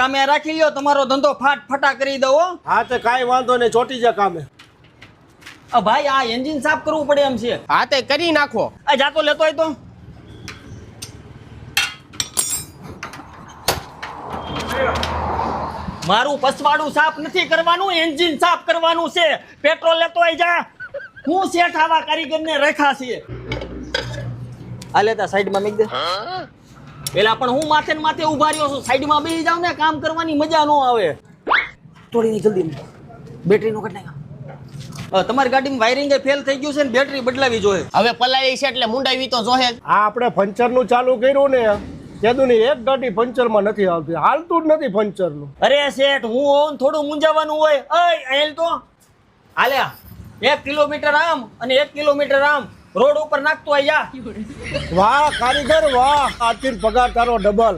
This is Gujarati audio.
કામે રાખી લ્યો, તમારો ધંધો ફટા કરી દો. હા તો કાંઈ વાંધો નહીં, ચોટી જા કામે. ભાઈ આ એન્જિન સાફ કરવું પડે એમ છે. હા તે કરી નાખો. આ જાતો લેતો હોય તો મારું પસવાડું સાફ નથી કરવાનું, એન્જિન સાફ કરવાનું છે. પેટ્રોલ લેતો હોય જા. હું શેઠ આવા કારીગરને રેખા છે. આ લેતા સાઈડમાં મૂક દે. પેલા પણ હું માથે ને માથે ઉભા રહ્યો છું, સાઈડમાં બેસી જાવ ને, કામ કરવાની મજા ન આવે. થોડી જલ્દી બેટરી નો કટ નાખ. તમારી ગાડીમાં વાયરિંગ ફેલ થઈ ગયું છે ને બેટરી બદલાવી જોઈએ. હવે પલાળી છે એટલે મુંડાવી તો જોહે જ. આ આપણે પંચરનું ચાલુ કર્યું ને, કેદુની એક ગાડી પંચરમાં નથી આવતી, હાલતું જ નથી પંચરનું. અરે શેઠ, હું હોઉં થોડું મૂંઝાવાનું હોય. અય તો હાલ્યા 1 કિલોમીટર આમ અને 1 કિલોમીટર આમ રોડ ઉપર નાખતો આયા. વાહ કારીગર વાહ, આજથી પગાર તારો ડબલ.